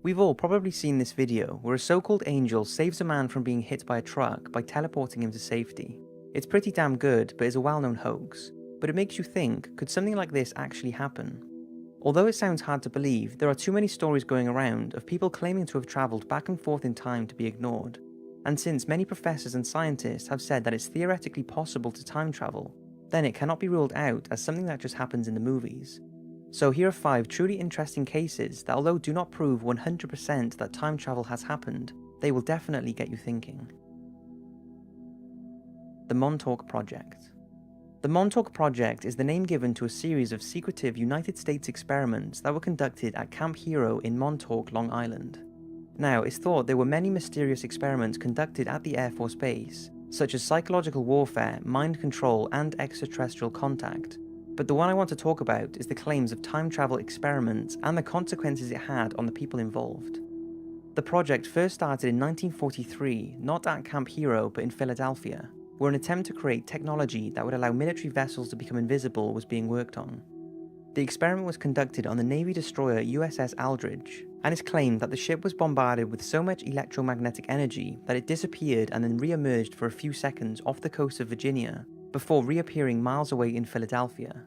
We've all probably seen this video where a so-called angel saves a man from being hit by a truck by teleporting him to safety. It's pretty damn good, but is a well-known hoax. But it makes you think, could something like this actually happen? Although it sounds hard to believe, there are too many stories going around of people claiming to have travelled back and forth in time to be ignored. And since many professors and scientists have said that it's theoretically possible to time travel, then it cannot be ruled out as something that just happens in the movies. So here are 5 truly interesting cases that, although do not prove 100% that time travel has happened, they will definitely get you thinking. The Montauk Project. The Montauk Project is the name given to a series of secretive United States experiments that were conducted at Camp Hero in Montauk, Long Island. Now, it's thought there were many mysterious experiments conducted at the Air Force Base, such as psychological warfare, mind control, and extraterrestrial contact. But the one I want to talk about is the claims of time travel experiments and the consequences it had on the people involved. The project first started in 1943, not at Camp Hero but in Philadelphia, where an attempt to create technology that would allow military vessels to become invisible was being worked on. The experiment was conducted on the Navy destroyer USS Aldridge, and it's claimed that the ship was bombarded with so much electromagnetic energy that it disappeared and then re-emerged for a few seconds off the coast of Virginia, before reappearing miles away in Philadelphia.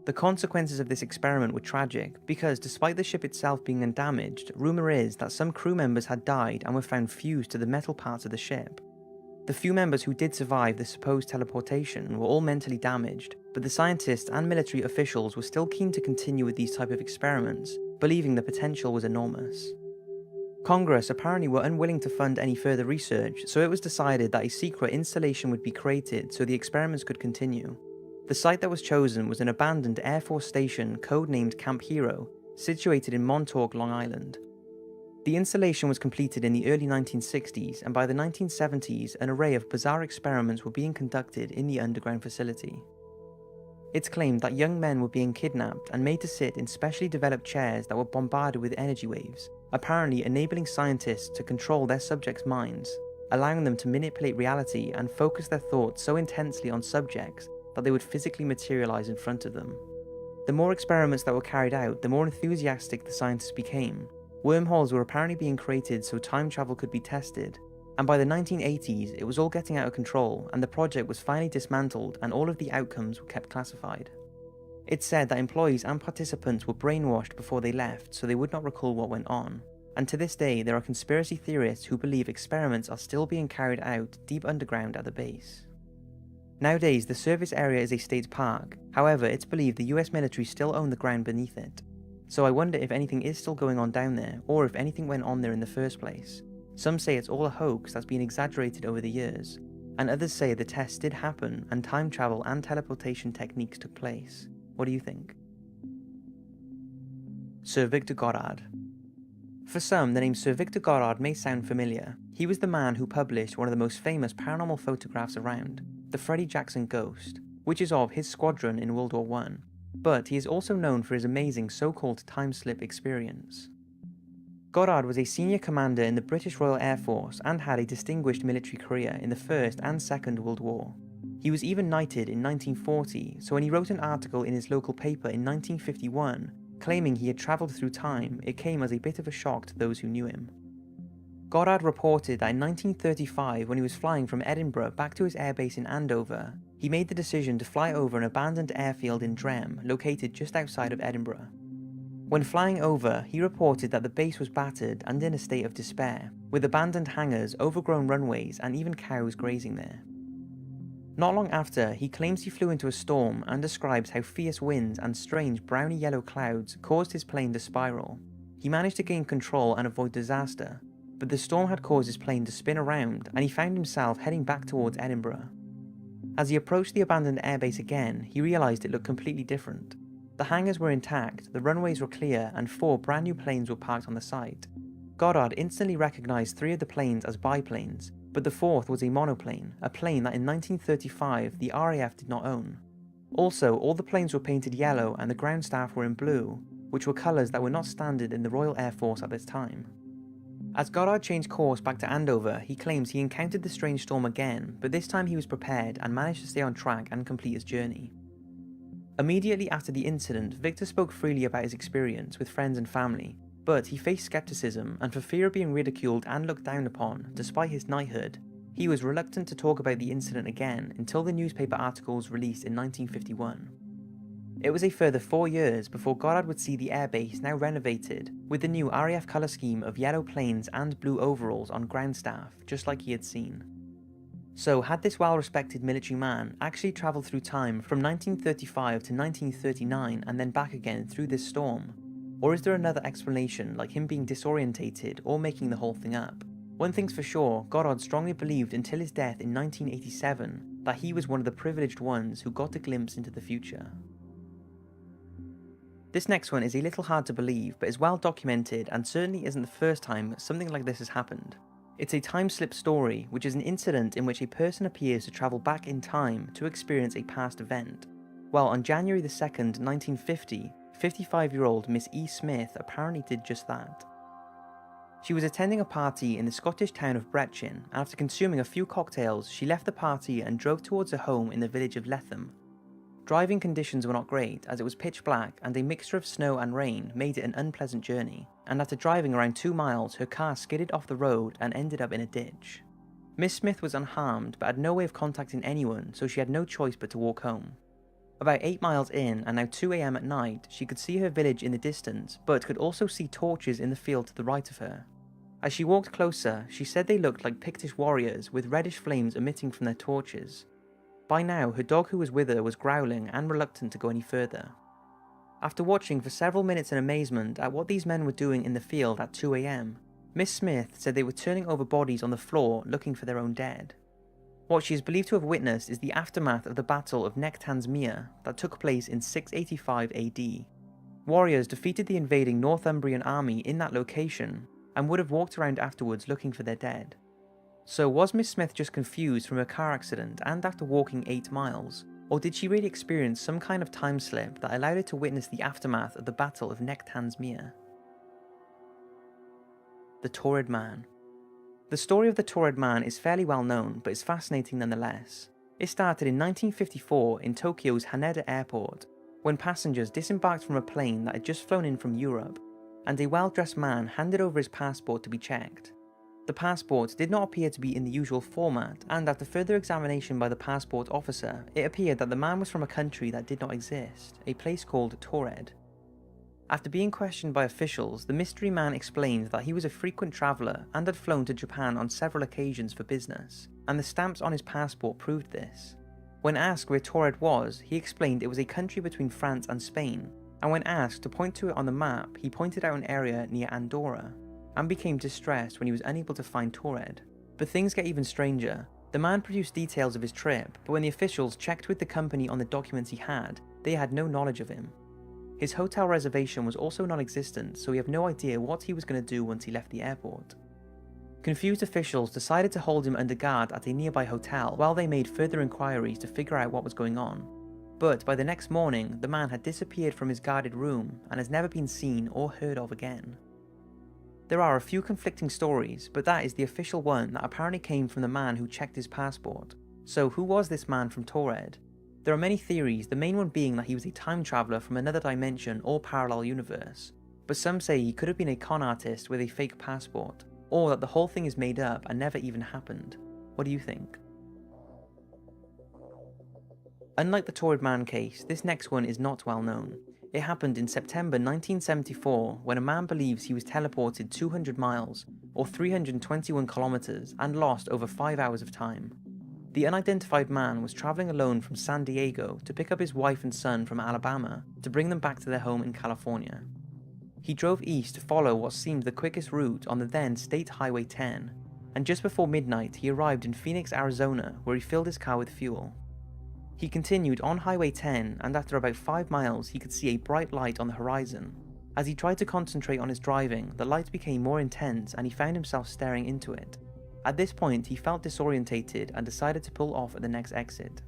The consequences of this experiment were tragic because, despite the ship itself being undamaged, rumour is that some crew members had died and were found fused to the metal parts of the ship. The few members who did survive the supposed teleportation were all mentally damaged, but the scientists and military officials were still keen to continue with these type of experiments, believing the potential was enormous. Congress apparently were unwilling to fund any further research, so it was decided that a secret installation would be created so the experiments could continue. The site that was chosen was an abandoned Air Force station codenamed Camp Hero, situated in Montauk, Long Island. The installation was completed in the early 1960s, and by the 1970s, an array of bizarre experiments were being conducted in the underground facility. It's claimed that young men were being kidnapped and made to sit in specially developed chairs that were bombarded with energy waves, apparently enabling scientists to control their subjects' minds, allowing them to manipulate reality and focus their thoughts so intensely on subjects that they would physically materialize in front of them. The more experiments that were carried out, the more enthusiastic the scientists became. Wormholes were apparently being created so time travel could be tested, and by the 1980s it was all getting out of control and the project was finally dismantled and all of the outcomes were kept classified. It's said that employees and participants were brainwashed before they left so they would not recall what went on, and to this day there are conspiracy theorists who believe experiments are still being carried out deep underground at the base. Nowadays the service area is a state park, however it's believed the US military still own the ground beneath it. So I wonder if anything is still going on down there, or if anything went on there in the first place. Some say it's all a hoax that's been exaggerated over the years, and others say the tests did happen and time travel and teleportation techniques took place. What do you think? Sir Victor Goddard. For some, the name Sir Victor Goddard may sound familiar. He was the man who published one of the most famous paranormal photographs around, the Freddie Jackson Ghost, which is of his squadron in World War I. But he is also known for his amazing so-called time-slip experience. Goddard was a senior commander in the British Royal Air Force and had a distinguished military career in the First and Second World War. He was even knighted in 1940, so when he wrote an article in his local paper in 1951 claiming he had travelled through time, it came as a bit of a shock to those who knew him. Goddard reported that in 1935, when he was flying from Edinburgh back to his airbase in Andover, he made the decision to fly over an abandoned airfield in Drem, located just outside of Edinburgh. When flying over, he reported that the base was battered and in a state of despair, with abandoned hangars, overgrown runways, and even cows grazing there. Not long after, he claims he flew into a storm and describes how fierce winds and strange browny-yellow clouds caused his plane to spiral. He managed to gain control and avoid disaster, but the storm had caused his plane to spin around and he found himself heading back towards Edinburgh. As he approached the abandoned airbase again, he realised it looked completely different. The hangars were intact, the runways were clear, and 4 brand new planes were parked on the site. Goddard instantly recognised 3 of the planes as biplanes, but the 4th was a monoplane, a plane that in 1935 the RAF did not own. Also, all the planes were painted yellow and the ground staff were in blue, which were colours that were not standard in the Royal Air Force at this time. As Goddard changed course back to Andover, he claims he encountered the strange storm again, but this time he was prepared and managed to stay on track and complete his journey. Immediately after the incident, Victor spoke freely about his experience with friends and family, but he faced skepticism, and for fear of being ridiculed and looked down upon, despite his knighthood, he was reluctant to talk about the incident again until the newspaper articles released in 1951. It was a further 4 years before Goddard would see the airbase now renovated, with the new RAF colour scheme of yellow plains and blue overalls on ground staff, just like he had seen. So had this well-respected military man actually travelled through time from 1935 to 1939 and then back again through this storm? Or is there another explanation, like him being disorientated or making the whole thing up? One thing's for sure, Goddard strongly believed until his death in 1987 that he was one of the privileged ones who got a glimpse into the future. This next one is a little hard to believe, but is well documented and certainly isn't the first time something like this has happened. It's a time slip story, which is an incident in which a person appears to travel back in time to experience a past event. Well, on January 2nd, 1950, 55-year-old Miss E. Smith apparently did just that. She was attending a party in the Scottish town of Brechin, and after consuming a few cocktails, she left the party and drove towards her home in the village of Letham. Driving conditions were not great, as it was pitch black and a mixture of snow and rain made it an unpleasant journey, and after driving around 2 miles, her car skidded off the road and ended up in a ditch. Miss Smith was unharmed, but had no way of contacting anyone, so she had no choice but to walk home. About 8 miles in, and now 2 AM at night, she could see her village in the distance, but could also see torches in the field to the right of her. As she walked closer, she said they looked like Pictish warriors with reddish flames emitting from their torches. By now, her dog who was with her was growling and reluctant to go any further. After watching for several minutes in amazement at what these men were doing in the field at 2 AM, Miss Smith said they were turning over bodies on the floor looking for their own dead. What she is believed to have witnessed is the aftermath of the Battle of Nectan's Mere that took place in 685 AD. Warriors defeated the invading Northumbrian army in that location and would have walked around afterwards looking for their dead. So was Miss Smith just confused from her car accident and after walking 8 miles, or did she really experience some kind of time slip that allowed her to witness the aftermath of the Battle of Nectan's Mere? The Torrid Man. The story of the Torrid Man is fairly well known, but is fascinating nonetheless. It started in 1954 in Tokyo's Haneda Airport, when passengers disembarked from a plane that had just flown in from Europe, and a well-dressed man handed over his passport to be checked. The passport did not appear to be in the usual format, and after further examination by the passport officer, it appeared that the man was from a country that did not exist, a place called Taured. After being questioned by officials, the mystery man explained that he was a frequent traveller and had flown to Japan on several occasions for business, and the stamps on his passport proved this. When asked where Taured was, he explained it was a country between France and Spain, and when asked to point to it on the map, he pointed out an area near Andorra, and became distressed when he was unable to find Taured. But things get even stranger. The man produced details of his trip, but when the officials checked with the company on the documents he had, they had no knowledge of him. His hotel reservation was also non-existent, so we have no idea what he was going to do once he left the airport. Confused officials decided to hold him under guard at a nearby hotel while they made further inquiries to figure out what was going on. But by the next morning, the man had disappeared from his guarded room and has never been seen or heard of again. There are a few conflicting stories, but that is the official one that apparently came from the man who checked his passport. So who was this man from Taured? There are many theories, the main one being that he was a time traveller from another dimension or parallel universe, but some say he could have been a con artist with a fake passport, or that the whole thing is made up and never even happened. What do you think? Unlike the Torrid Man case, this next one is not well known. It happened in September 1974 when a man believes he was teleported 200 miles, or 321 kilometers, and lost over 5 hours of time. The unidentified man was traveling alone from San Diego to pick up his wife and son from Alabama to bring them back to their home in California. He drove east to follow what seemed the quickest route on the then State Highway 10, and just before midnight he arrived in Phoenix, Arizona, where he filled his car with fuel. He continued on Highway 10, and after about 5 miles he could see a bright light on the horizon. As he tried to concentrate on his driving, the light became more intense and he found himself staring into it. At this point he felt disorientated and decided to pull off at the next exit.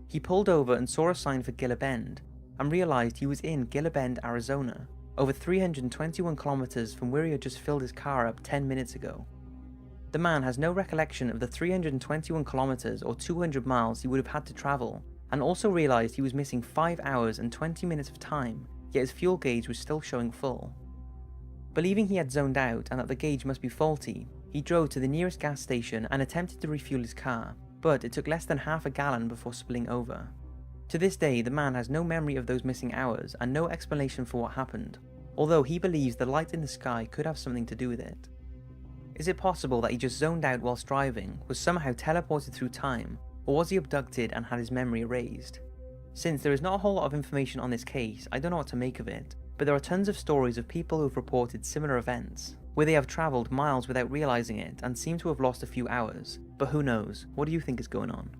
He pulled over and saw a sign for Gila Bend, and realized he was in Gila Bend, Arizona, over 321 kilometers from where he had just filled his car up 10 minutes ago. The man has no recollection of the 321 kilometers or 200 miles he would have had to travel, and also realized he was missing 5 hours and 20 minutes of time, yet his fuel gauge was still showing full. Believing he had zoned out and that the gauge must be faulty, he drove to the nearest gas station and attempted to refuel his car, but it took less than half a gallon before spilling over. To this day, the man has no memory of those missing hours and no explanation for what happened, although he believes the light in the sky could have something to do with it. Is it possible that he just zoned out whilst driving, was somehow teleported through time, or was he abducted and had his memory erased? Since there is not a whole lot of information on this case, I don't know what to make of it, but there are tons of stories of people who have reported similar events, where they have travelled miles without realising it and seem to have lost a few hours, but who knows, what do you think is going on?